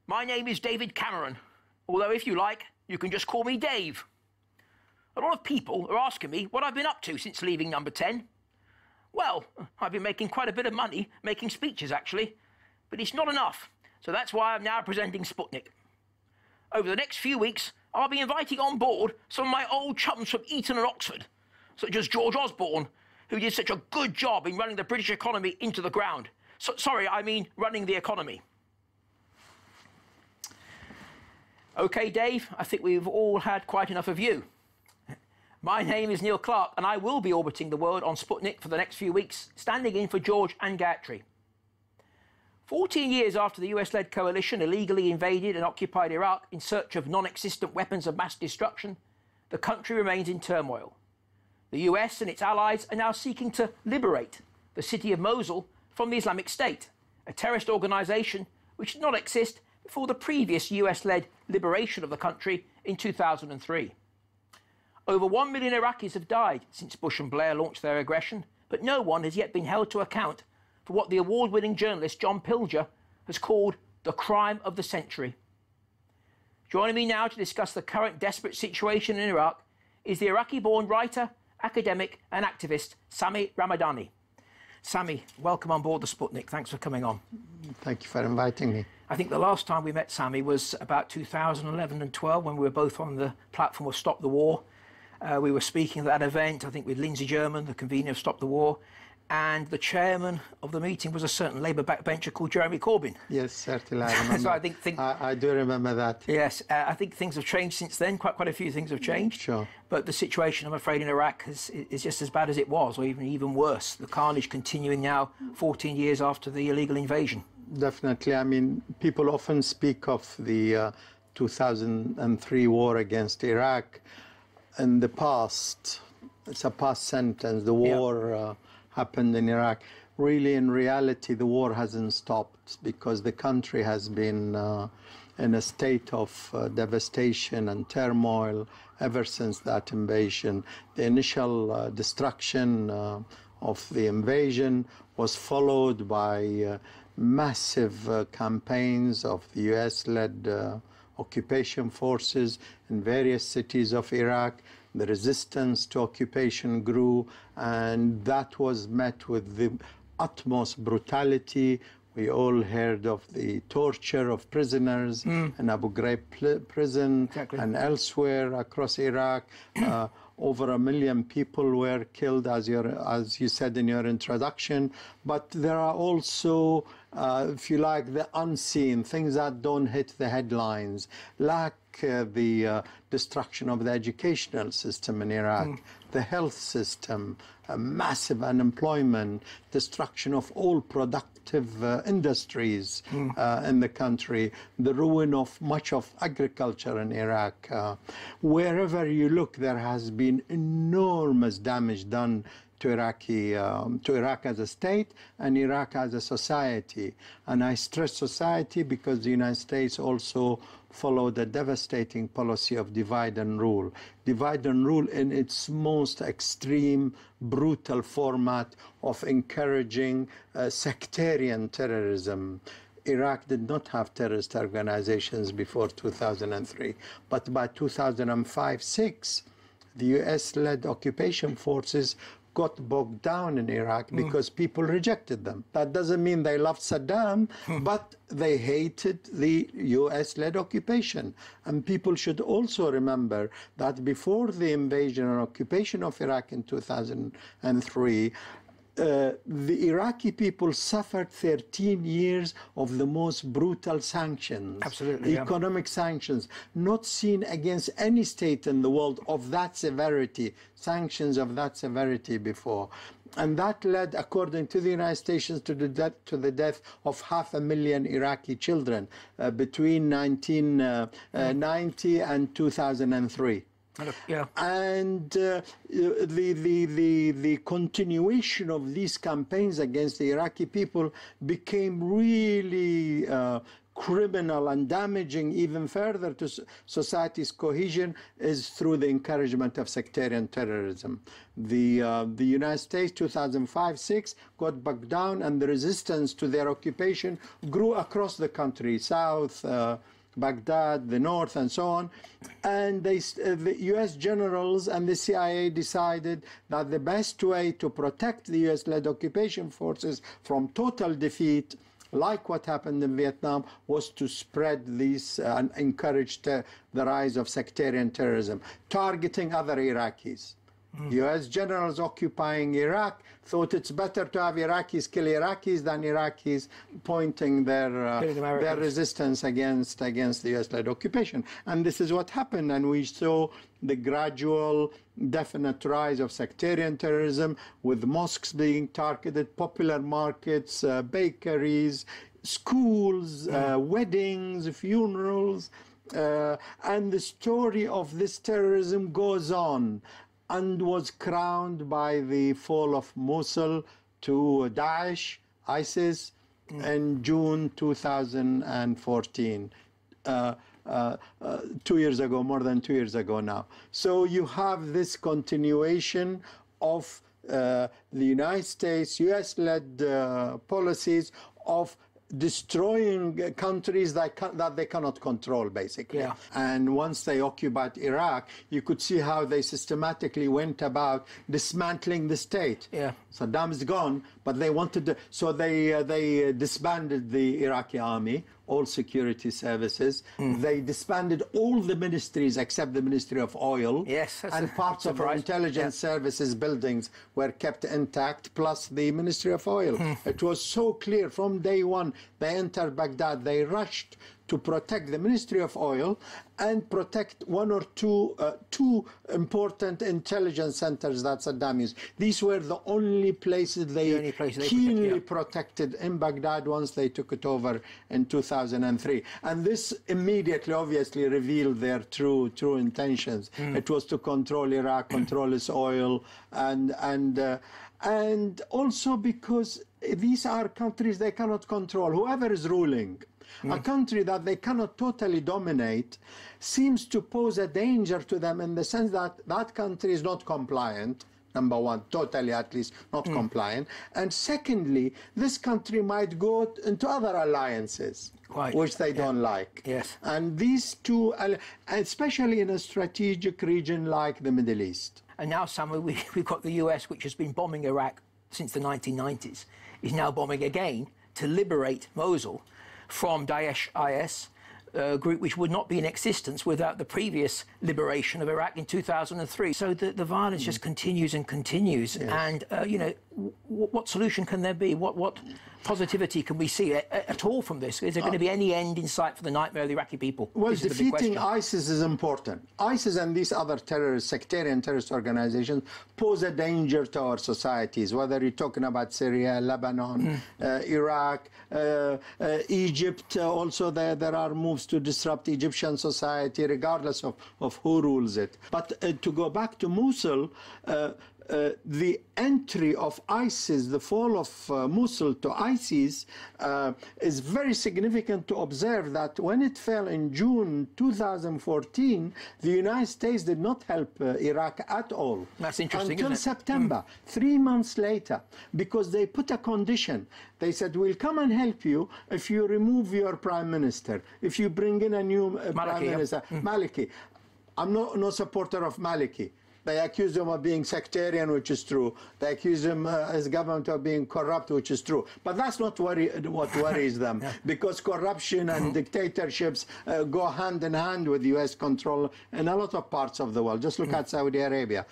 My name is David Cameron, although if you like, you can just call me Dave. A lot of people are asking me what I've been up to since leaving Number 10. Well, I've been making quite a bit of money making speeches, actually, but it's not enough, so that's why I'm now presenting Sputnik. Over the next few weeks, I'll be inviting on board some of my old chums from Eton and Oxford, such as George Osborne, who did such a good job in running the British economy into the ground. I mean running the economy. OK, Dave, I think we've all had quite enough of you. My name is Neil Clarke, and I will be orbiting the world on Sputnik for the next few weeks, standing in for George and Gayatri. 14 years after the US-led coalition illegally invaded and occupied Iraq in search of non-existent weapons of mass destruction, the country remains in turmoil. The US and its allies are now seeking to liberate the city of Mosul from the Islamic State, a terrorist organisation which did not exist before the previous US-led liberation of the country in 2003. Over 1 million Iraqis have died since Bush and Blair launched their aggression, but no one has yet been held to account for what the award-winning journalist John Pilger has called the crime of the century. Joining me now to discuss the current desperate situation in Iraq is the Iraqi-born writer, academic and activist Sami Ramadani. Sami, welcome on board the Sputnik. Thanks for coming on. Thank you for inviting me. I think the last time we met Sami was about 2011 and 12 when we were both on the platform of Stop the War. We were speaking at that event, I think, with Lindsay German, the convener of Stop the War, and the chairman of the meeting was a certain Labour backbencher called Jeremy Corbyn. Yes, certainly, I remember. So I think I do remember that. Yes, I think things have changed since then. Quite a few things have changed. Sure. But the situation, I'm afraid, in Iraq is just as bad as it was, or even worse. The carnage continuing now, 14 years after the illegal invasion. Definitely. I mean, people often speak of the 2003 war against Iraq. In the past, it's a past sentence. The war happened in Iraq. Really, in reality, the war hasn't stopped because the country has been in a state of devastation and turmoil ever since that invasion. The initial destruction of the invasion was followed by massive campaigns of the US-led occupation forces in various cities of Iraq. The resistance to occupation grew, and that was met with the utmost brutality. We all heard of the torture of prisoners in Abu Ghraib prison and elsewhere across Iraq. Over 1 million people were killed, as you said in your introduction. But there are also, if you like, the unseen, things that don't hit the headlines, like the destruction of the educational system in Iraq, the health system, massive unemployment, destruction of all productive industries in the country, the ruin of much of agriculture in Iraq. Wherever you look, there has been enormous damage done to Iraq as a state and Iraq as a society. And I stress society because the United States also followed a devastating policy of divide and rule. Divide and rule in its most extreme, brutal format of encouraging sectarian terrorism. Iraq did not have terrorist organizations before 2003, but by 2005-06, the US-led occupation forces got bogged down in Iraq because people rejected them. That doesn't mean they loved Saddam, but they hated the US-led occupation. And people should also remember that before the invasion and occupation of Iraq in 2003, the Iraqi people suffered 13 years of the most brutal sanctions. Absolutely, economic sanctions, not seen against any state in the world of that severity, sanctions of that severity before. And that led, according to the United States, to the death of 500,000 Iraqi children between 1990 and 2003. Yeah. And the continuation of these campaigns against the Iraqi people became really criminal and damaging even further to society's cohesion is through the encouragement of sectarian terrorism. The United States, 2005-6, got back down, and the resistance to their occupation grew across the country, south, Baghdad, the north, and so on. And the U.S. generals and the CIA decided that the best way to protect the U.S.-led occupation forces from total defeat, like what happened in Vietnam, was to spread these and encourage the rise of sectarian terrorism, targeting other Iraqis. U.S. generals occupying Iraq thought it's better to have Iraqis kill Iraqis than Iraqis pointing their resistance against the U.S.-led occupation. And this is what happened, and we saw the gradual, definite rise of sectarian terrorism, with mosques being targeted, popular markets, bakeries, schools, weddings, funerals, and the story of this terrorism goes on, and was crowned by the fall of Mosul to Daesh, ISIS, in June 2014. 2 years ago, more than 2 years ago now. So you have this continuation of the United States, US-led policies of destroying countries that they cannot control, basically. Yeah. And once they occupied Iraq, you could see how they systematically went about dismantling the state. Yeah. Saddam's gone, but they wanted to, so they disbanded the Iraqi army, all security services. They disbanded all the ministries except the Ministry of Oil. Yes, and parts of the intelligence services buildings were kept intact, plus the Ministry of Oil. It was so clear from day one. They entered Baghdad, they rushed to protect the Ministry of Oil and protect one or two important intelligence centers that Saddam used. These were the only places they keenly protected in Baghdad once they took it over in 2003. And this immediately, obviously, revealed their true intentions. It was to control Iraq, control its oil, and also because these are countries they cannot control. Whoever is ruling, a country that they cannot totally dominate seems to pose a danger to them, in the sense that that country is not compliant, number one, totally at least not compliant. And secondly, this country might go into other alliances, which they don't like. Yes. And these two, especially in a strategic region like the Middle East. And now, Sami, we've got the US, which has been bombing Iraq since the 1990s, is now bombing again to liberate Mosul from Daesh IS, a group which would not be in existence without the previous liberation of Iraq in 2003. So the violence just continues and continues. Yes. And, you know, what solution can there be? What positivity can we see at all from this? Is there going to be any end in sight for the nightmare of the Iraqi people? Well, defeating ISIS is important. ISIS and these other sectarian terrorist organizations pose a danger to our societies, whether you're talking about Syria, Lebanon, Iraq, Egypt. Also, there are moves to disrupt Egyptian society, regardless of who rules it. But to go back to Mosul, the entry of ISIS, the fall of Mosul to ISIS, is very significant to observe that when it fell in June 2014, the United States did not help Iraq at all. That's interesting, until September, 3 months later, because they put a condition. They said, we'll come and help you if you remove your prime minister, if you bring in a new prime minister, Maliki. I'm no supporter of Maliki. They accuse him of being sectarian, which is true. They accuse him, his government, of being corrupt, which is true. But that's not what worries them, because corruption and dictatorships go hand in hand with U.S. control in a lot of parts of the world. Just look at Saudi Arabia.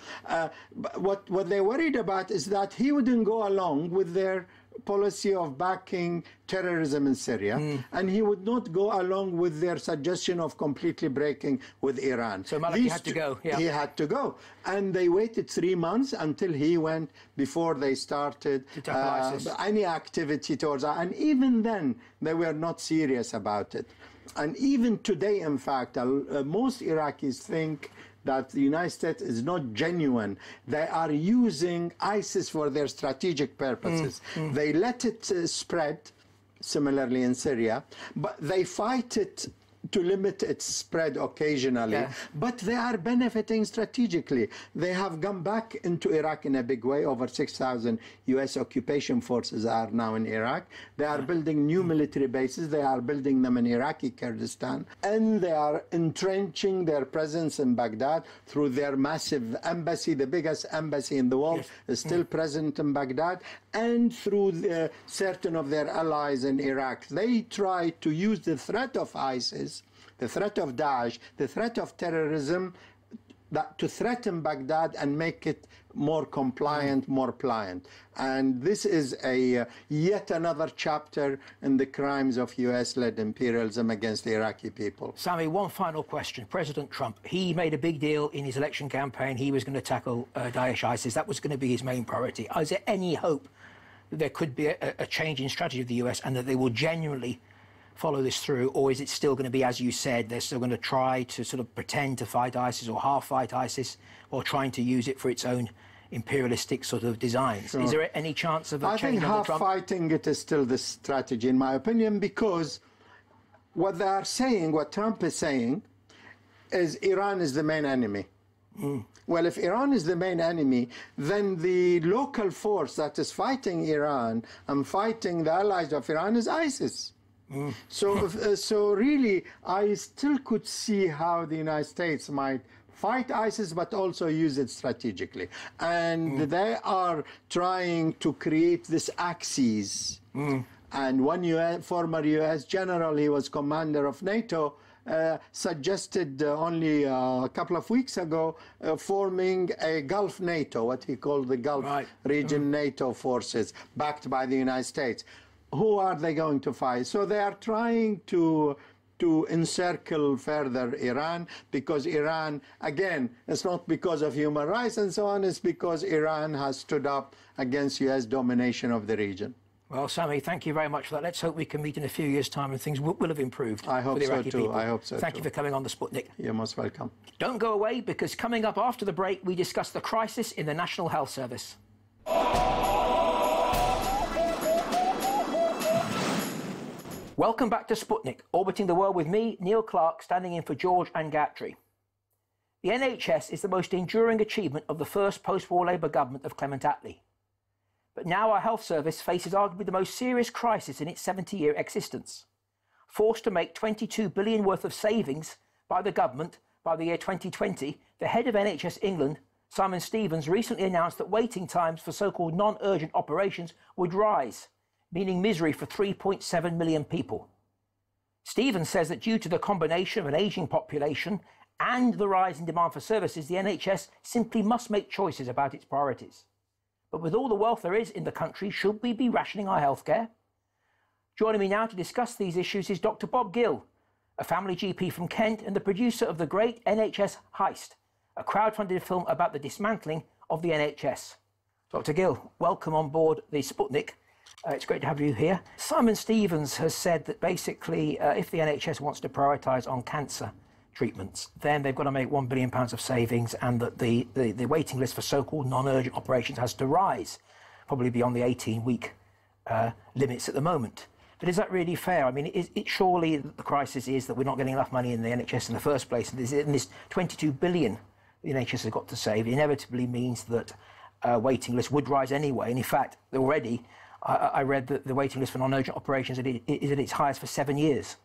What they're worried about is that he wouldn't go along with their policy of backing terrorism in Syria, and he would not go along with their suggestion of completely breaking with Iran. So Maliki had to go. He had to go. And they waited 3 months until he went before they started any activity towards that. And even then, they were not serious about it. And even today, in fact, most Iraqis think that the United States is not genuine. They are using ISIS for their strategic purposes. They let it spread, similarly in Syria, but they fight it to limit its spread occasionally, but they are benefiting strategically. They have gone back into Iraq in a big way. Over 6,000 US occupation forces are now in Iraq. They are building new military bases. They are building them in Iraqi Kurdistan, and they are entrenching their presence in Baghdad through their massive embassy. The biggest embassy in the world is still present in Baghdad, and through certain of their allies in Iraq. They try to use the threat of ISIS, the threat of Daesh, the threat of terrorism, to threaten Baghdad and make it more compliant, more pliant. And this is yet another chapter in the crimes of US-led imperialism against the Iraqi people. Sami, one final question. President Trump, he made a big deal in his election campaign. He was going to tackle Daesh, ISIS. That was going to be his main priority. Is there any hope that there could be a change in strategy of the US and that they will genuinely follow this through, or is it still going to be, as you said, they're still going to try to sort of pretend to fight ISIS or half-fight ISIS, or trying to use it for its own imperialistic sort of designs? Is there any chance of a change? I think half-fighting it is still the strategy, in my opinion, because what they are saying, what Trump is saying, is Iran is the main enemy. Well, if Iran is the main enemy, then the local force that is fighting Iran and fighting the allies of Iran is ISIS. So really, I still could see how the United States might fight ISIS, but also use it strategically. And they are trying to create this axis. And one former US general, he was commander of NATO, suggested only a couple of weeks ago forming a Gulf NATO, what he called the Gulf region NATO forces, backed by the United States. Who are they going to fight? So they are trying to encircle further Iran, because Iran, again, it's not because of human rights and so on, it's because Iran has stood up against US domination of the region. Well, Sami, thank you very much for that. Let's hope we can meet in a few years' time and things will have improved. I hope for the so Iraqi too. people. I hope so. Thank you for coming on the Sputnik. You're most welcome. Don't go away, because coming up after the break, we discuss the crisis in the National Health Service. Welcome back to Sputnik, orbiting the world with me, Neil Clarke, standing in for George and Gatry. The NHS is the most enduring achievement of the first post-war Labour government of Clement Attlee. But now our health service faces arguably the most serious crisis in its 70-year existence. Forced to make $22 billion worth of savings by the government by the year 2020, the head of NHS England, Simon Stevens, recently announced that waiting times for so-called non-urgent operations would rise, meaning misery for 3.7 million people. Stevens says that due to the combination of an ageing population and the rise in demand for services, the NHS simply must make choices about its priorities. But with all the wealth there is in the country, should we be rationing our healthcare? Joining me now to discuss these issues is Dr. Bob Gill, a family GP from Kent and the producer of The Great NHS Heist, a crowdfunded film about the dismantling of the NHS. Dr. Gill, welcome on board the Sputnik. It's great to have you here. Simon Stevens has said that basically if the NHS wants to prioritise on cancer treatments, then they've got to make £1 billion of savings, and that the waiting list for so-called non-urgent operations has to rise, probably beyond the 18-week limits at the moment. But is that really fair? I mean, surely the crisis is that we're not getting enough money in the NHS in the first place, and this $22 billion the NHS has got to save inevitably means that waiting lists would rise anyway. And in fact, already I read that the waiting list for non-urgent operations is at its highest for 7 years.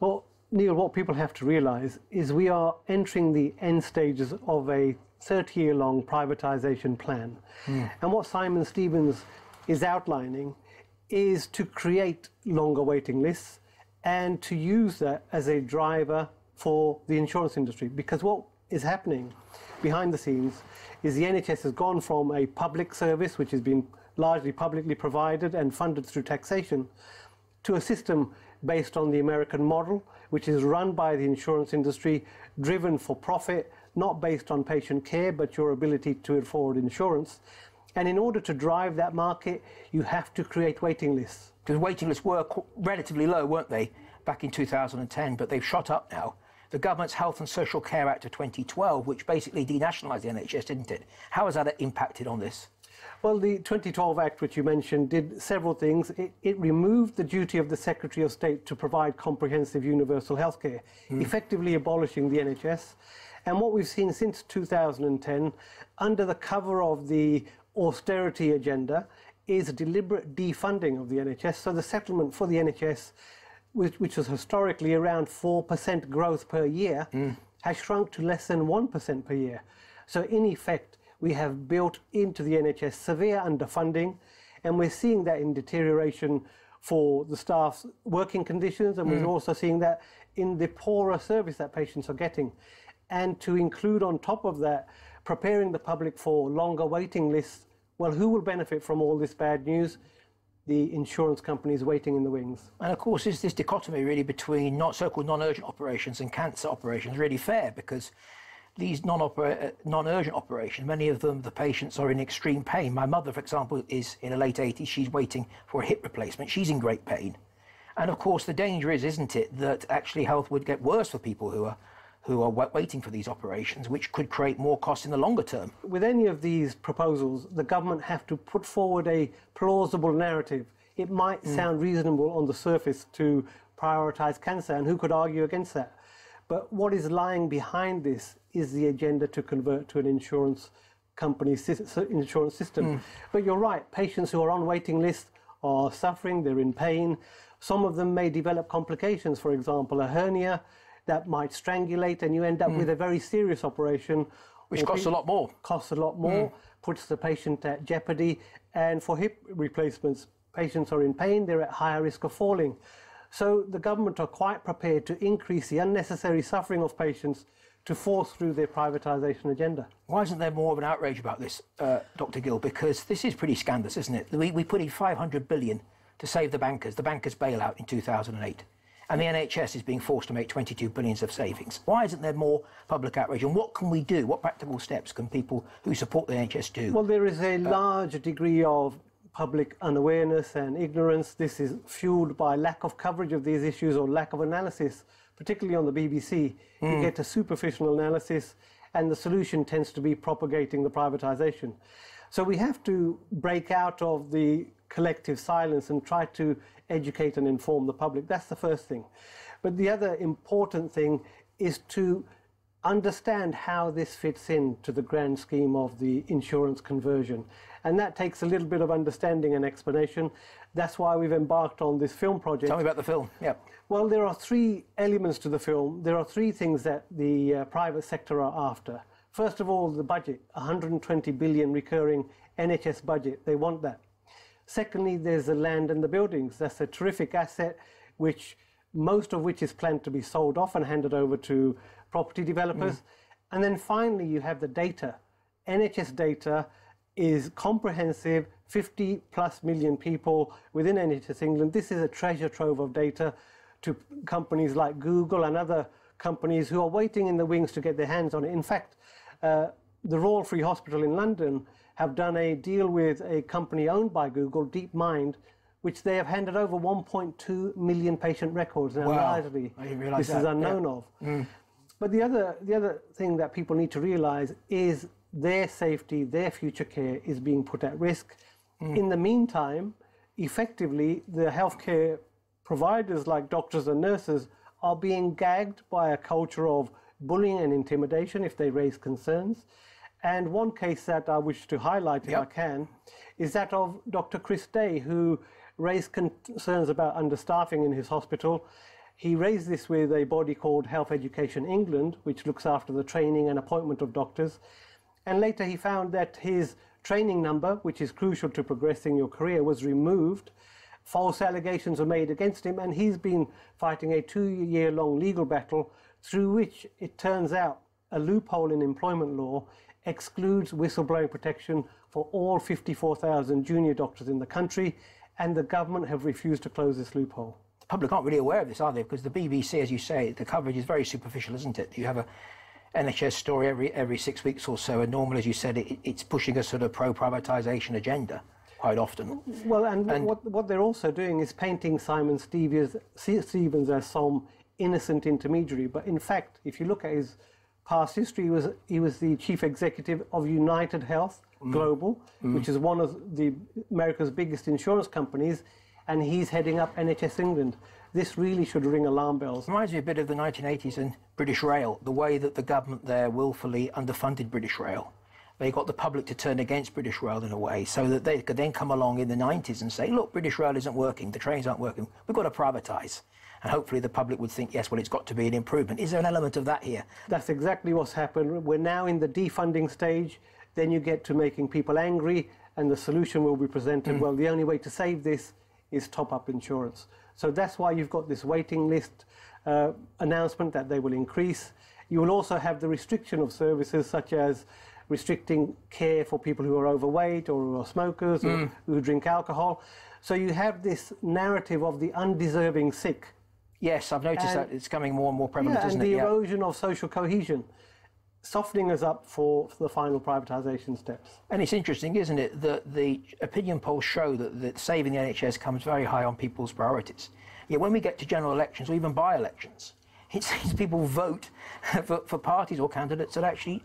Well, Neil, what people have to realise is we are entering the end stages of a 30-year-long privatisation plan. And what Simon Stevens is outlining is to create longer waiting lists and to use that as a driver for the insurance industry. Because what is happening behind the scenes is the NHS has gone from a public service, which has been largely publicly provided and funded through taxation, to a system based on the American model, which is run by the insurance industry, driven for profit, not based on patient care, but your ability to afford insurance. And in order to drive that market, you have to create waiting lists. Because waiting lists were relatively low, weren't they, back in 2010, but they've shot up now. the government's Health and Social Care Act of 2012, which basically denationalised the NHS, didn't it? How has that impacted on this? Well, the 2012 Act, which you mentioned, did several things. It removed the duty of the Secretary of State to provide comprehensive universal healthcare, effectively abolishing the NHS. And what we've seen since 2010, under the cover of the austerity agenda, is a deliberate defunding of the NHS. So the settlement for the NHS, which was historically around 4% growth per year, has shrunk to less than 1% per year. So in effect, we have built into the NHS severe underfunding, and we're seeing that in deterioration for the staff's working conditions, and we're also seeing that in the poorer service that patients are getting. And to include on top of that, preparing the public for longer waiting lists, well, who will benefit from all this bad news? The insurance companies waiting in the wings. And of course, is this dichotomy really between so-called non-urgent operations and cancer operations really fair? Because these non-urgent operations, many of them, the patients are in extreme pain. My mother, for example, is in her late 80s. She's waiting for a hip replacement. She's in great pain. And of course, the danger is, isn't it, that actually health would get worse for people who are waiting for these operations, which could create more costs in the longer term. With any of these proposals, the government have to put forward a plausible narrative. It might sound reasonable on the surface to prioritise cancer, and who could argue against that? But what is lying behind this is the agenda to convert to an insurance insurance system. But you're right, patients who are on waiting lists are suffering, they're in pain. Some of them may develop complications, for example, a hernia that might strangulate, and you end up with a very serious operation. Which costs a lot more. Costs a lot more, puts the patient at jeopardy. And for hip replacements, patients are in pain, they're at higher risk of falling. So the government are quite prepared to increase the unnecessary suffering of patients to force through their privatisation agenda. Why isn't there more of an outrage about this, Dr. Gill? Because this is pretty scandalous, isn't it? We put in 500 billion to save the bankers bailout in 2008. And the NHS is being forced to make 22 billion of savings. Why isn't there more public outrage? And what can we do? What practical steps can people who support the NHS do? Well, there is a large degree of public unawareness and ignorance. This is fueled by lack of coverage of these issues or lack of analysis, particularly on the BBC. You get a superficial analysis, and the solution tends to be propagating the privatisation. So we have to break out of the collective silence and try to educate and inform the public. That's the first thing. But the other important thing is to understand how this fits into the grand scheme of the insurance conversion. And that takes a little bit of understanding and explanation. That's why we've embarked on this film project. Tell me about the film. Yeah. Well, there are three elements to the film. There are three things that the private sector are after. First of all, the budget, 120 billion recurring NHS budget. They want that. Secondly, there's the land and the buildings. That's a terrific asset, most of which is planned to be sold off and handed over to property developers. And then finally, you have the data. NHS data is comprehensive, 50 plus million people within NHS England. This is a treasure trove of data to companies like Google and other companies who are waiting in the wings to get their hands on it. In fact, the Royal Free Hospital in London have done a deal with a company owned by Google, DeepMind, which they have handed over 1.2 million patient records. Now, largely, I didn't realise this is unknown of. But the other thing that people need to realise is their safety, their future care is being put at risk. In the meantime, effectively, the healthcare providers like doctors and nurses are being gagged by a culture of bullying and intimidation if they raise concerns. And one case that I wish to highlight, if I can, is that of Dr. Chris Day, who raised concerns about understaffing in his hospital. He raised this with a body called Health Education England, which looks after the training and appointment of doctors. And later he found that his training number, which is crucial to progressing your career, was removed. False allegations were made against him, and he's been fighting a 2-year-long legal battle through which it turns out a loophole in employment law excludes whistleblowing protection for all 54,000 junior doctors in the country, and the government have refused to close this loophole. The public aren't really aware of this, are they? Because the BBC, as you say, the coverage is very superficial, isn't it? You have a NHS story every 6 weeks or so, and normally, as you said, it's pushing a sort of pro-privatisation agenda quite often. Well, and what they're also doing is painting Simon Stevens as some innocent intermediary. But in fact, if you look at his past history, he was the chief executive of United Health Global, which is one of America's biggest insurance companies, and he's heading up NHS England. This really should ring alarm bells. Reminds me a bit of the 1980s and British Rail, the way that the government there willfully underfunded British Rail. They got the public to turn against British Rail in a way, so that they could then come along in the 90s and say, look, British Rail isn't working, the trains aren't working, we've got to privatise. And hopefully the public would think, yes, well, it's got to be an improvement. Is there an element of that here? That's exactly what's happened. We're now in the defunding stage. Then you get to making people angry, and the solution will be presented. Well, the only way to save this is top up insurance. So that's why you've got this waiting list announcement that they will increase. You will also have the restriction of services, such as restricting care for people who are overweight or who are smokers or who drink alcohol. So you have this narrative of the undeserving sick. Yes, I've noticed that it's becoming more and more prevalent, isn't it? And the erosion of social cohesion, softening us up for the final privatisation steps. And it's interesting, isn't it, that the opinion polls show that saving the NHS comes very high on people's priorities. Yet when we get to general elections or even by-elections, it seems people vote for parties or candidates that actually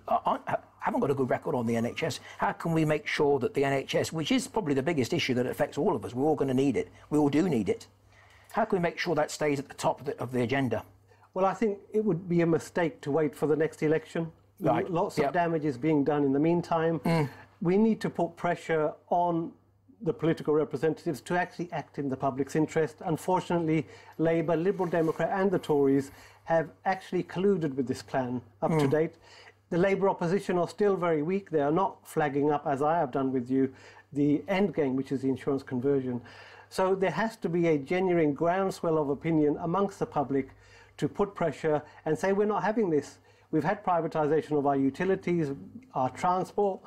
haven't got a good record on the NHS. How can we make sure that the NHS, which is probably the biggest issue that affects all of us, we're all going to need it, we all do need it, how can we make sure that stays at the top of the agenda? Well, I think it would be a mistake to wait for the next election. Right. Lots of damage is being done in the meantime. We need to put pressure on the political representatives to actually act in the public's interest. Unfortunately, Labour, Liberal Democrat and the Tories have actually colluded with this plan up to date. The Labour opposition are still very weak. They are not flagging up, as I have done with you, the end game, which is the insurance conversion. So there has to be a genuine groundswell of opinion amongst the public to put pressure and say, we're not having this. We've had privatisation of our utilities, our transport.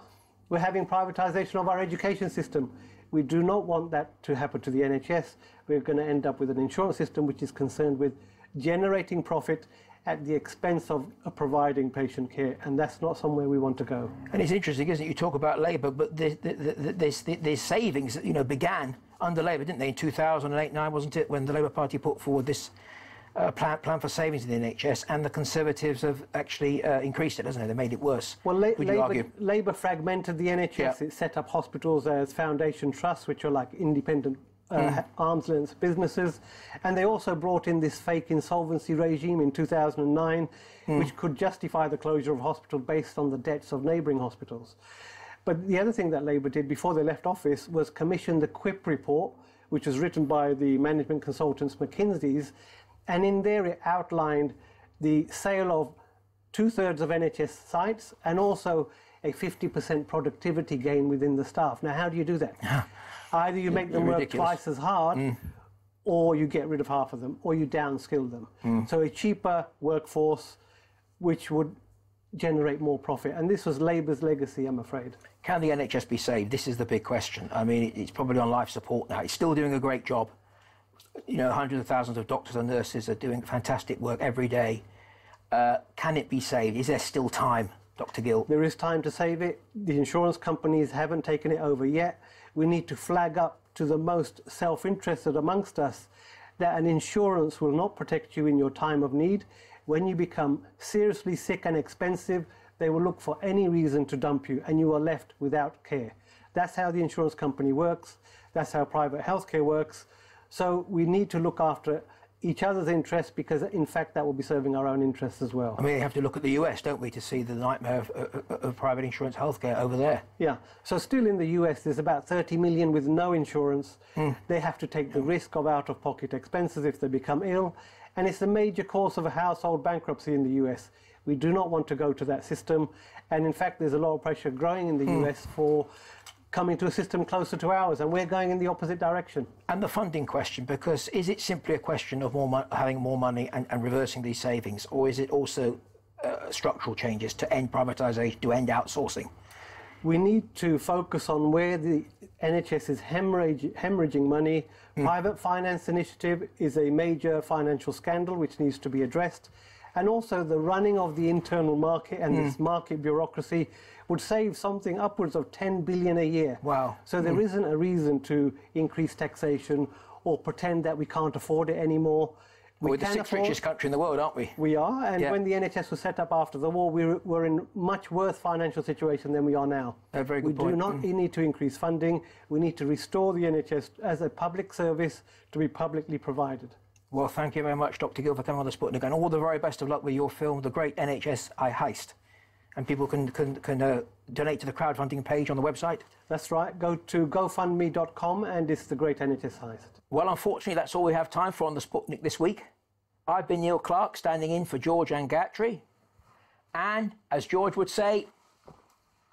We're having privatisation of our education system. We do not want that to happen to the NHS. We're going to end up with an insurance system which is concerned with generating profit at the expense of providing patient care, and that's not somewhere we want to go. And it's interesting, isn't it? You talk about Labour, but there's savings that began under Labour, didn't they? In 2008-9, wasn't it, when the Labour Party put forward this plan for savings in the NHS, and the Conservatives have actually increased it, hasn't it? They made it worse. Well, Labour fragmented the NHS. Yeah. It set up hospitals as foundation trusts, which are like independent arm's length businesses, and they also brought in this fake insolvency regime in 2009, which could justify the closure of hospitals based on the debts of neighbouring hospitals. But the other thing that Labour did before they left office was commission the QIP report, which was written by the management consultants McKinsey's, and in there it outlined the sale of 2/3 of NHS sites and also a 50% productivity gain within the staff. Now, how do you do that? Either you make them work twice as hard, or you get rid of half of them, or you downskill them. So a cheaper workforce, which would generate more profit. And this was Labour's legacy, I'm afraid. Can the NHS be saved? This is the big question. I mean, it's probably on life support now. It's still doing a great job. You know, hundreds of thousands of doctors and nurses are doing fantastic work every day. Can it be saved? Is there still time, Dr. Gill? There is time to save it. The insurance companies haven't taken it over yet. We need to flag up to the most self-interested amongst us that an insurance will not protect you in your time of need. When you become seriously sick and expensive, they will look for any reason to dump you, and you are left without care. That's how the insurance company works. That's how private healthcare works. So we need to look after each other's interests, because in fact that will be serving our own interests as well. I mean, we have to look at the US, don't we, to see the nightmare of private insurance healthcare over there. Yeah, so still in the US there's about 30 million with no insurance. They have to take the risk of out-of-pocket expenses if they become ill, and it's a major cause of a household bankruptcy in the US. We do not want to go to that system, and in fact there's a lot of pressure growing in the US for coming to a system closer to ours, and we're going in the opposite direction. And the funding question, because is it simply a question of having more money and reversing these savings, or is it also structural changes to end privatisation, to end outsourcing? We need to focus on where the NHS is hemorrhaging money. Private finance initiative is a major financial scandal which needs to be addressed. And also the running of the internal market and this market bureaucracy would save something upwards of 10 billion a year. Wow. So there isn't a reason to increase taxation or pretend that we can't afford it anymore. We're the sixth richest country in the world, aren't we? We are, and Yeah. when the NHS was set up after the war, we were in much worse financial situation than we are now. A very good point. We do not need to increase funding. We need to restore the NHS as a public service to be publicly provided. Well, thank you very much, Dr. Gill, for coming on the Sputnik, and all the very best of luck with your film, The Great NHS I Heist. And people can donate to the crowdfunding page on the website. That's right. Go to gofundme.com, and it's The Great NHS Heist. Well, unfortunately, that's all we have time for on the Sputnik this week. I've been Neil Clarke, standing in for George and Gatry. And, as George would say,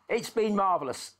it's been marvellous.